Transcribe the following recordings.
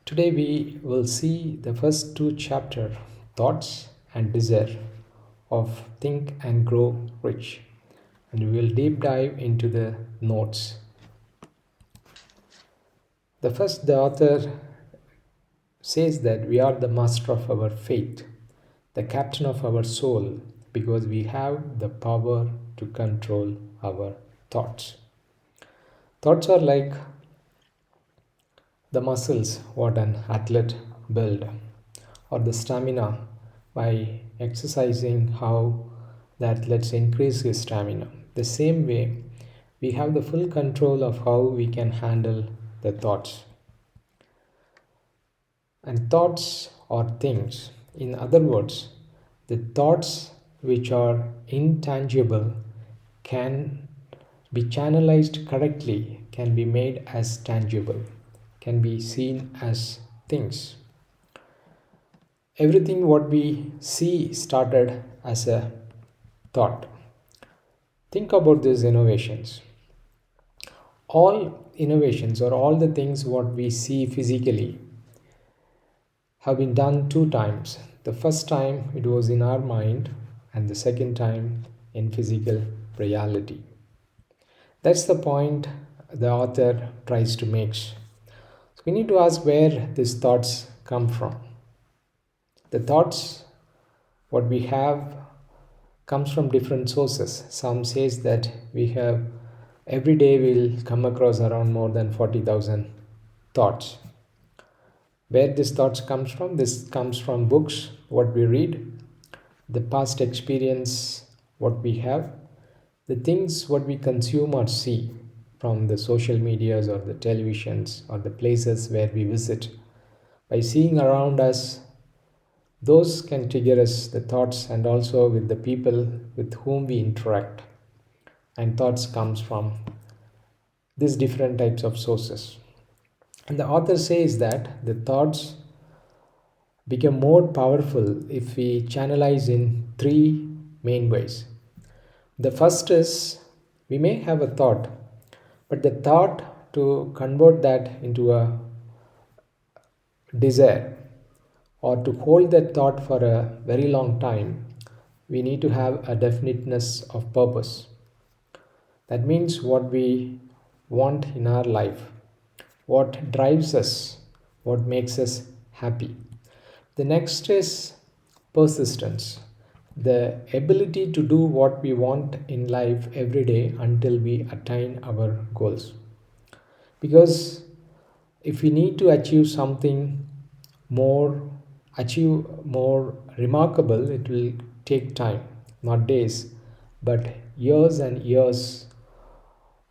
Today we will see the first two chapters, Thoughts and Desire of Think and Grow Rich, and we will deep dive into the notes. The author says that we are the master of our fate, the captain of our soul, because we have the power to control our thoughts. Thoughts are like the muscles what an athlete build, or the stamina by exercising how the athletes increase his stamina. The same way, we have the full control of how we can handle the thoughts. And thoughts are things. In other words, the thoughts which are intangible can be channelized correctly, can be made as tangible, can be seen as things. Everything what we see started as a thought. Think about these innovations. All innovations or all the things what we see physically have been done two times. The first time it was in our mind, and the second time in physical reality. That's the point the author tries to make. So we need to ask where these thoughts come from. The thoughts what we have comes from different sources. Some says that we have every day we'll come across around more than 40,000 thoughts. Where these thoughts comes from? This comes from books, what we read, the past experience, what we have, the things what we consume or see from the social medias or the televisions or the places where we visit. By seeing around us, those can trigger us the thoughts, and also with the people with whom we interact. And thoughts comes from these different types of sources. And the author says that the thoughts become more powerful if we channelize in three main ways. The first is we may have a thought, but the thought to convert that into a desire or to hold that thought for a very long time, we need to have a definiteness of purpose. That means what we want in our life, what drives us, what makes us happy. The next is persistence, the ability to do what we want in life every day until we attain our goals. Because if we need to more, achieve more remarkable, it will take time, not days, but years and years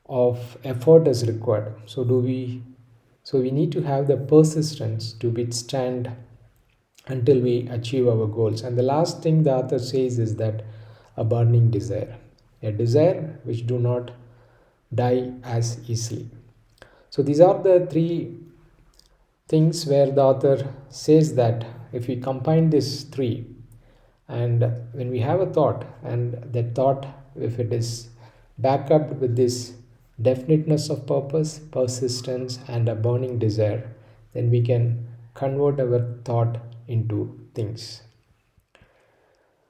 of effort is required. So we need to have the persistence to withstand until we achieve our goals. And the last thing the author says is that a burning desire, a desire which do not die as easily. So these are the three things where the author says that if we combine these three, and when we have a thought, and that thought, if it is backed up with this definiteness of purpose, persistence, and a burning desire, then we can convert our thought into things.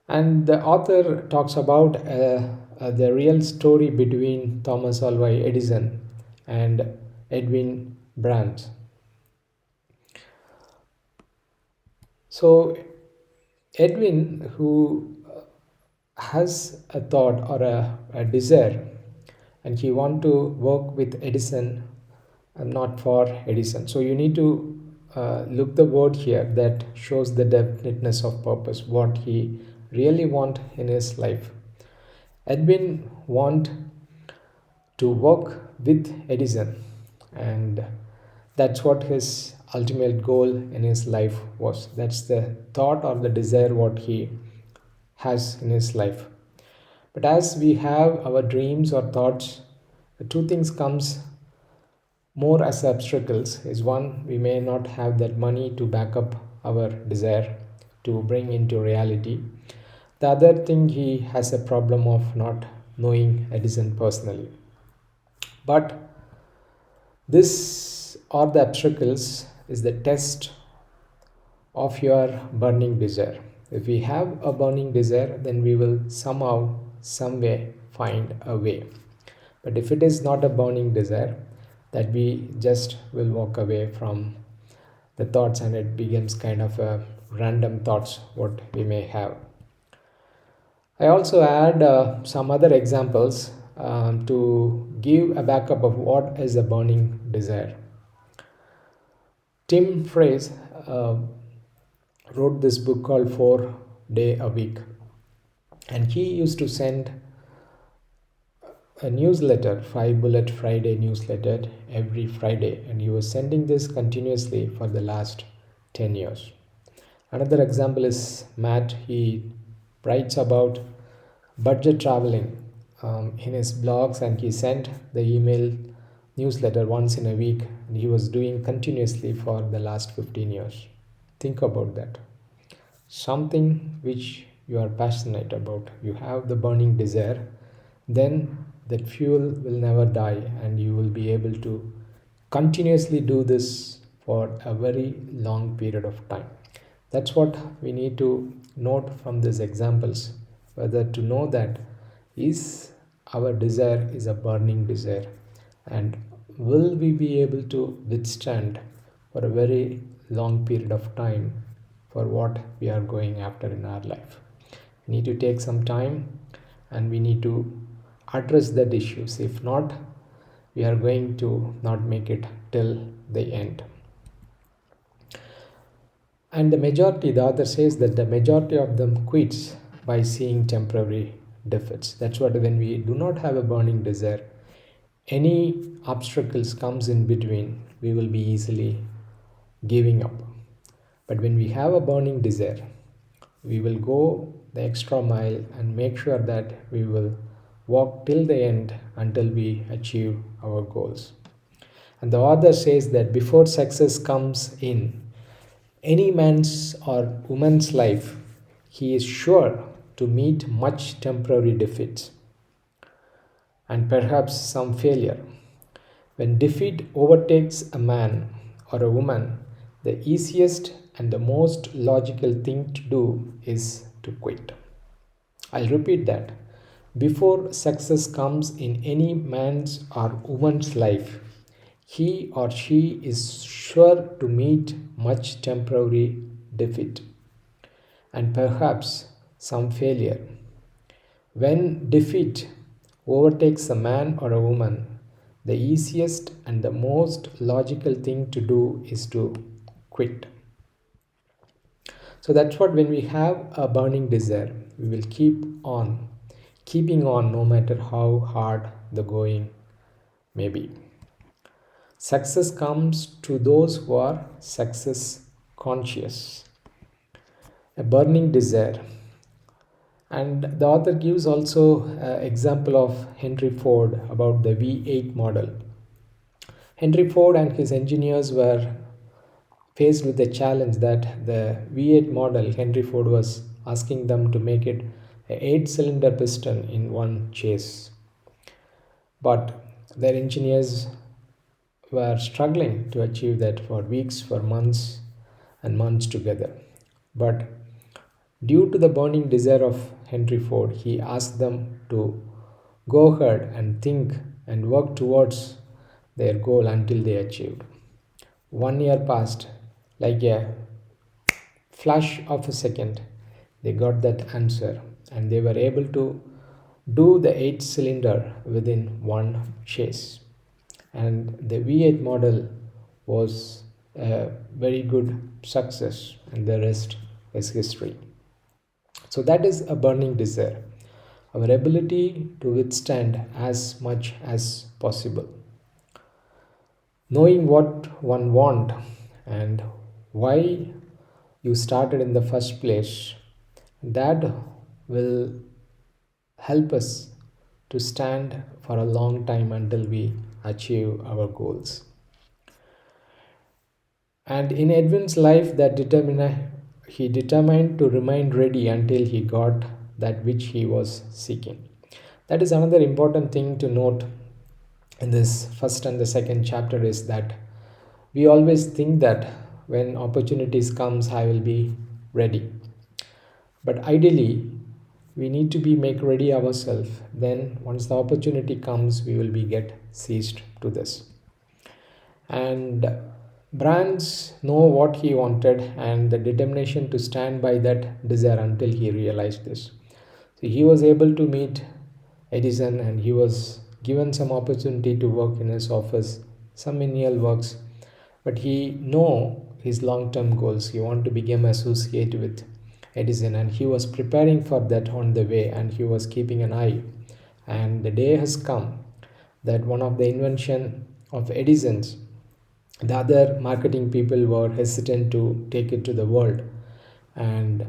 And the author talks about the real story between Thomas Alva Edison and Edwin Brandt. So Edwin, who has a thought or a desire, and he want to work with Edison and not for Edison. So you need to look the word here that shows the definiteness of purpose, what he really want in his life. Edwin want to work with Edison, and that's what his ultimate goal in his life was. That's the thought or the desire what he has in his life. But as we have our dreams or thoughts, the two things comes more as obstacles. Is one, we may not have that money to back up our desire to bring into reality. The other thing, he has a problem of not knowing Edison personally. But this are the obstacles is the test of your burning desire. If we have a burning desire, then we will somehow, some way find a way. But if it is not a burning desire, that we just will walk away from the thoughts and it becomes kind of a random thoughts what we may have. I also add some other examples to give a backup of what is a burning desire. Tim Ferriss wrote this book called 4 Day a Week, and he used to send a newsletter, 5 Bullet Friday newsletter, every Friday, and he was sending this continuously for the last 10 years. Another example is Matt. He writes about budget traveling in his blogs, and he sent the email newsletter once in a week, and he was doing continuously for the last 15 years. Think about that. Something which you are passionate about, you have the burning desire, then that fuel will never die, and you will be able to continuously do this for a very long period of time. That's what we need to note from these examples, whether to know that is our desire is a burning desire, and will we be able to withstand for a very long period of time for what we are going after in our life. We need to take some time and we need to address that issues. If not, we are going to not make it till the end. And the author says that the majority of them quits by seeing temporary defeats. That's what, when we do not have a burning desire, any obstacles comes in between, we will be easily giving up. But when we have a burning desire, we will go the extra mile and make sure that we will walk till the end until we achieve our goals. And the author says that before success comes in any man's or woman's life, he is sure to meet much temporary defeats and perhaps some failure. When defeat overtakes a man or a woman, the easiest and the most logical thing to do is to quit. I'll repeat that. Before success comes in any man's or woman's life, he or she is sure to meet much temporary defeat and perhaps some failure. When defeat overtakes a man or a woman, the easiest and the most logical thing to do is to quit. So that's what, when we have a burning desire, we will keeping on no matter how hard the going may be. Success comes to those who are success conscious. A burning desire. And the author gives also an example of Henry Ford about the V8 model. Henry Ford and his engineers were faced with the challenge that the V8 model, Henry Ford was asking them to make it an 8-cylinder piston in one chase. But their engineers were struggling to achieve that for weeks, for months and months together. But due to the burning desire of Henry Ford, he asked them to go ahead and think and work towards their goal until they achieved. 1 year passed, like a flash of a second. They got that answer and they were able to do the 8-cylinder within one chase. And the V8 model was a very good success, and the rest is history. So that is a burning desire, our ability to withstand as much as possible. Knowing what one wants and why you started in the first place, that will help us to stand for a long time until we achieve our goals. And in Edwin's life, he determined to remain ready until he got that which he was seeking. That is another important thing to note in this first and the second chapter, is that we always think that when opportunities comes, I will be ready. But ideally, we need to be make ready ourselves. Then once the opportunity comes, we will be get seized to this. And Brands know what he wanted and the determination to stand by that desire until he realized this. So he was able to meet Edison and he was given some opportunity to work in his office, some menial works, but he know his long-term goals. He want to become associated with Edison and he was preparing for that on the way and he was keeping an eye. And the day has come that one of the invention of Edison's, the other marketing people were hesitant to take it to the world, and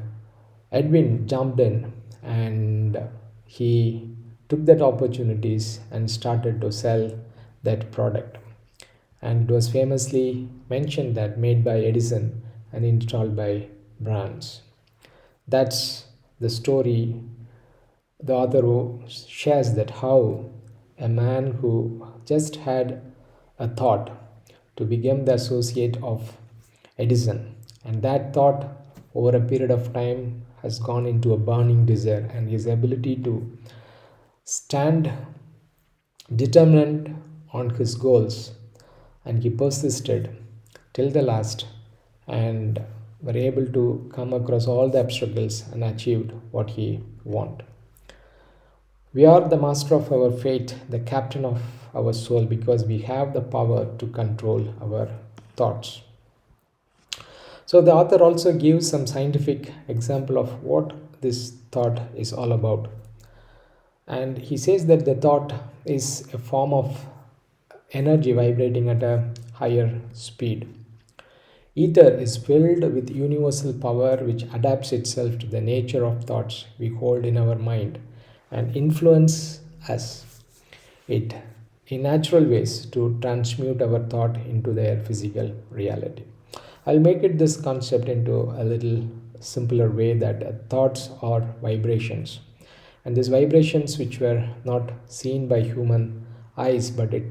Edwin jumped in and he took that opportunities and started to sell that product. And it was famously mentioned that made by Edison and installed by Brands. That's the story. The author shares that how a man who just had a thought to become the associate of Edison, and that thought over a period of time has gone into a burning desire, and his ability to stand determined on his goals, and he persisted till the last and were able to come across all the obstacles and achieved what he wanted. We are the master of our fate, the captain of our soul, because we have the power to control our thoughts. So the author also gives some scientific example of what this thought is all about. And he says that the thought is a form of energy vibrating at a higher speed. Ether is filled with universal power which adapts itself to the nature of thoughts we hold in our mind and influence us it in natural ways to transmute our thought into their physical reality. I'll make it this concept into a little simpler way that thoughts are vibrations, and these vibrations which were not seen by human eyes but it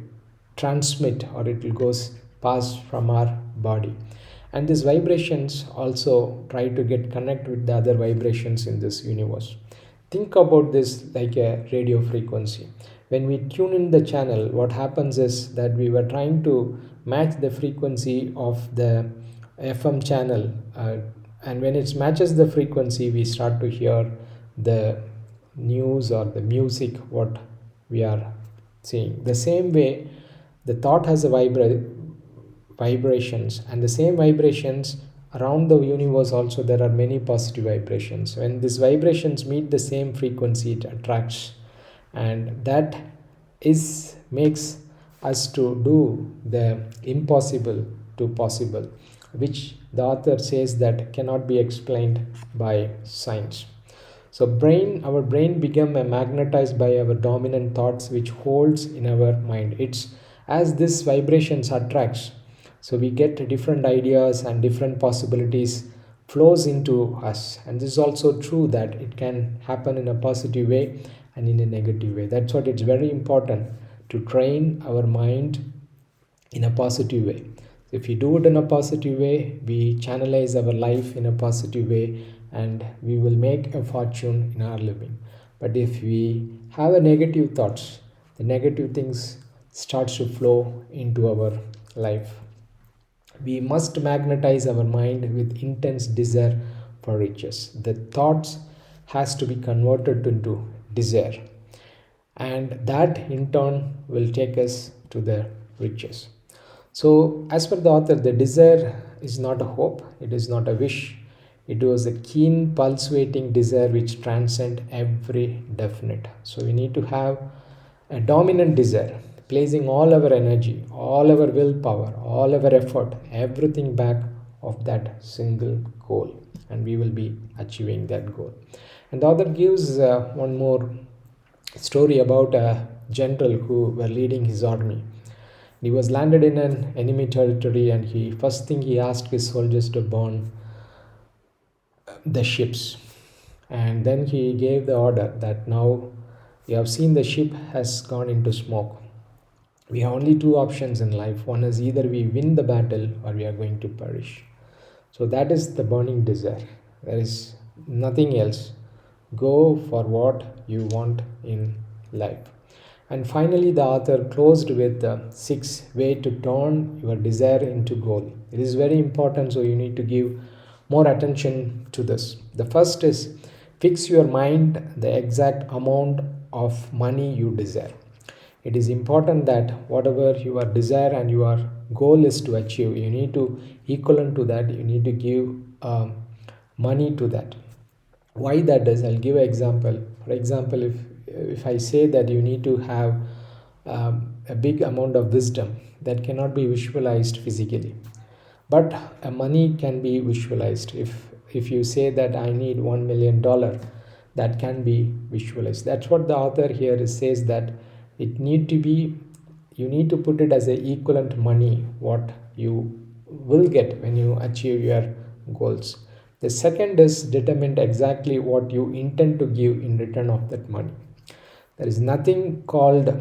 transmit or it goes past from our body, and these vibrations also try to get connect with the other vibrations in this universe. Think about this like a radio frequency. When we tune in the channel, what happens is that we were trying to match the frequency of the FM channel, and when it matches the frequency, we start to hear the news or the music what we are seeing. The same way, the thought has a vibrations, and the same vibrations around the universe also there are many positive vibrations. When these vibrations meet the same frequency, it attracts, and that is makes us to do the impossible to possible, which the author says that cannot be explained by science. So our brain become magnetized by our dominant thoughts which holds in our mind. It's as this vibrations attracts, so we get different ideas and different possibilities flows into us. And this is also true that it can happen in a positive way and in a negative way. That's what it's very important to train our mind in a positive way. If we do it in a positive way, we channelize our life in a positive way and we will make a fortune in our living. But if we have a negative thoughts, the negative things starts to flow into our life. We must magnetize our mind with intense desire for riches. The thoughts has to be converted into desire, and that in turn will take us to the riches. So as per the author, the desire is not a hope, it is not a wish, it was a keen pulsating desire which transcends every definite. So we need to have a dominant desire, placing all our energy, all our willpower, all our effort, everything back of that single goal, and we will be achieving that goal. And the author gives one more story about a general who were leading his army. He was landed in an enemy territory, and he first thing he asked his soldiers to burn the ships, and then he gave the order that now you have seen the ship has gone into smoke. We have only two options in life. One is either we win the battle or we are going to perish. So that is the burning desire. There is nothing else. Go for what you want in life. And finally, the author closed with the 6 way to turn your desire into goal. It is very important, so you need to give more attention to this. The first is, fix your mind the exact amount of money you desire. It is important that whatever your desire and your goal is to achieve, you need to equivalent to that, you need to give money to that. Why that is, I'll give an example. For example, if I say that you need to have a big amount of wisdom that cannot be visualized physically, but money can be visualized. If you say that I need $1 million, that can be visualized. That's what the author here says, that it need to be, you need to put it as a equivalent money what you will get when you achieve your goals. The second is, determine exactly what you intend to give in return of that money. There is nothing called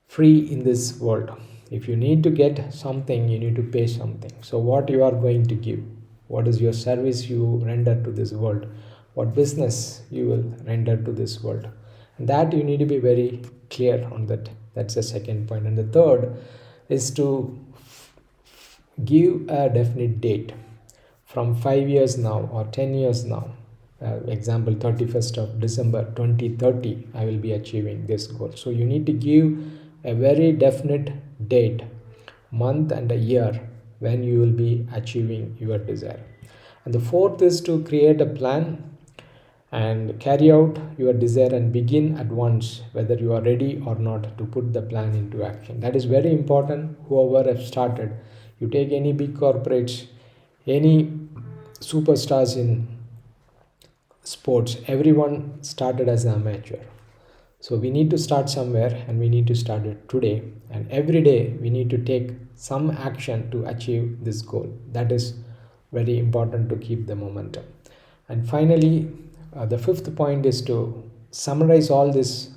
free in this world. If you need to get something, you need to pay something. So what you are going to give, what is your service you render to this world, what business you will render to this world, and that you need to be very clear on that. That's the second point. And the third is to give a definite date. From 5 years now or 10 years now, example 31st of December 2030, I will be achieving this goal. So you need to give a very definite date, month and a year when you will be achieving your desire. And the fourth is to create a plan and carry out your desire and begin at once, whether you are ready or not, to put the plan into action. That is very important. Whoever have started, you take any big corporates, any superstars in sports, everyone started as an amateur. So we need to start somewhere, and we need to start it today, and every day we need to take some action to achieve this goal. That is very important to keep the momentum. And finally, the fifth point is to summarize all this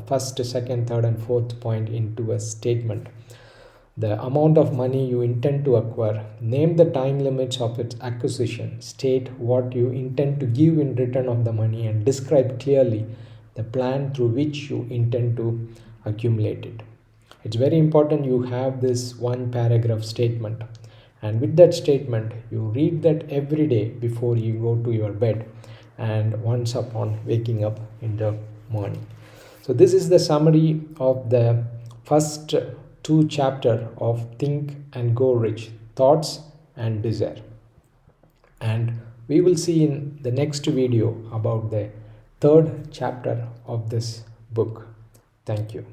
first, second, third and fourth point into a statement. The amount of money you intend to acquire, name the time limits of its acquisition, state what you intend to give in return of the money, and describe clearly the plan through which you intend to accumulate it. It's very important you have this one paragraph statement, and with that statement you read that every day before you go to your bed and once upon waking up in the morning. So this is the summary of the first two chapter of Think and Go Rich, Thoughts and Desire. And we will see in the next video about the third chapter of this book. Thank you.